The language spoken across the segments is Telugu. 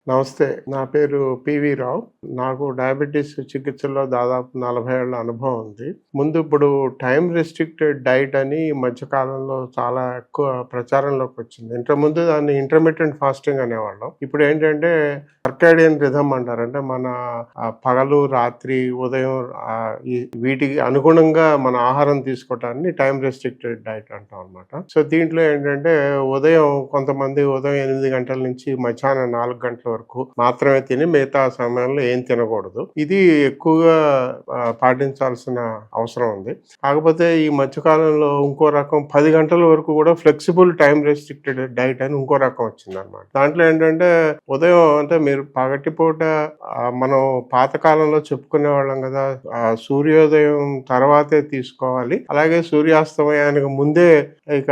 నమస్తే. నా పేరు పివి రావు. నాకు డయాబెటిస్ చికిత్సలో దాదాపు 40 ఏళ్ల అనుభవం ఉంది. ఇప్పుడు టైమ్ రెస్ట్రిక్టెడ్ డైట్ అని ఈ మధ్య కాలంలో చాలా ఎక్కువ ప్రచారంలోకి వచ్చింది. ఇంతకుముందు దాన్ని ఇంటర్మిటెంట్ ఫాస్టింగ్ అనేవాళ్ళం. ఇప్పుడేంటంటే సర్కాడియన్ రిథమ్ అంటారు. అంటే మన పగలు, రాత్రి, ఉదయం వీటికి అనుగుణంగా మన ఆహారం తీసుకోవటాన్ని టైమ్ రెస్ట్రిక్టెడ్ డైట్ అంటాం అన్నమాట. సో దీంట్లో ఏంటంటే కొంతమంది ఉదయం 8 గంటల నుంచి మధ్యాహ్నం 4 గంటల వరకు మాత్రమే తిని మిగతా సమయంలో ఏం తినకూడదు. ఇది ఎక్కువగా పాటించాల్సిన అవసరం ఉంది. కాకపోతే ఈ మధ్యకాలంలో ఇంకో రకం 10 గంటల వరకు కూడా ఫ్లెక్సిబుల్ టైం రెస్ట్రిక్టెడ్ డైట్ అని ఇంకో రకం వచ్చింది అనమాట. దాంట్లో ఏంటంటే ఉదయం అంటే మీరు పగటిపూట మనం పాతకాలంలో చెప్పుకునే వాళ్ళం కదా, సూర్యోదయం తర్వాతే తీసుకోవాలి, అలాగే సూర్యాస్తమయానికి ముందే ఇక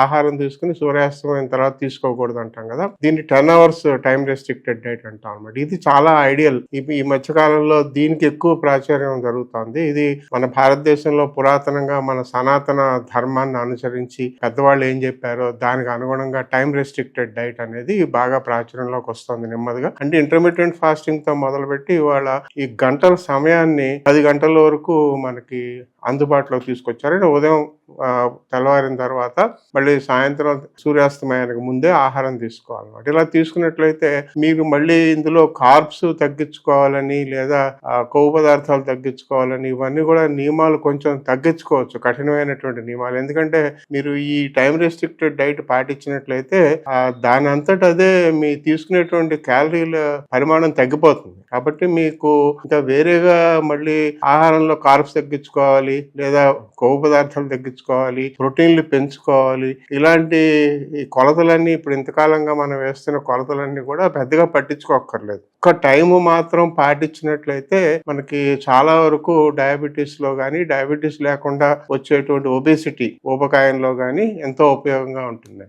ఆహారం తీసుకుని సూర్యాస్తమయం తర్వాత తీసుకోకూడదు అంటాం కదా. దీన్ని 10 hours టైం రెస్ట్రిక్టెడ్ డైట్ అంటాం అనమాట. ఇది చాలా ఐడియల్. ఈ మధ్య కాలంలో దీనికి ఎక్కువ ప్రాచుర్యం జరుగుతుంది. ఇది మన భారతదేశంలో పురాతనంగా మన సనాతన ధర్మాన్ని అనుసరించి పెద్దవాళ్ళు ఏం చెప్పారో దానికి అనుగుణంగా టైం రెస్ట్రిక్టెడ్ డైట్ అనేది బాగా ప్రాచుర్యంలోకి వస్తుంది నెమ్మదిగా. అంటే ఇంటర్మీడియట్ ఫాస్టింగ్ తో మొదలుపెట్టి ఇవాళ ఈ గంటల సమయాన్ని 10 గంటల వరకు మనకి అందుబాటులోకి తీసుకొచ్చారు. ఉదయం తెల్లవారిన తర్వాత మళ్ళీ సాయంత్రం సూర్యాస్తమయానికి ముందే ఆహారం తీసుకోవాలన్నమాట. ఇలా తీసుకున్నట్లయితే మీరు మళ్ళీ ఇందులో కార్బ్స్ తగ్గించుకోవాలని లేదా కొవ్వు పదార్థాలు తగ్గించుకోవాలని ఇవన్నీ కూడా నియమాలు కొంచెం తగ్గించుకోవచ్చు, కఠినమైనటువంటి నియమాలు. ఎందుకంటే మీరు ఈ టైం రెస్ట్రిక్టెడ్ డైట్ పాటించినట్లయితే దాని అంతటా అదే మీ తీసుకునేటువంటి క్యాలరీల పరిమాణం తగ్గిపోతుంది. కాబట్టి మీకు ఇంకా వేరేగా మళ్ళీ ఆహారంలో కార్బ్స్ తగ్గించుకోవాలి లేదా కొవ్వు పదార్థాలు తగ్గించుకోవాలి, ప్రోటీన్లు పెంచుకోవాలి, ఇలాంటి కొలతలన్నీ ఇప్పుడు ఇంతకాలంగా మనం వేస్తున్న కొలతలన్నీ కూడా పెద్దగా పట్టించుకోక్కర్లేదు. ఒక టైం మాత్రం పాటించినట్లయితే మనకి చాలా వరకు డయాబెటీస్ లో కానీ, డయాబెటీస్ లేకుండా వచ్చేటువంటి ఒబేసిటీ ఊబకాయంలో కానీ ఎంతో ఉపయోగంగా ఉంటుంది.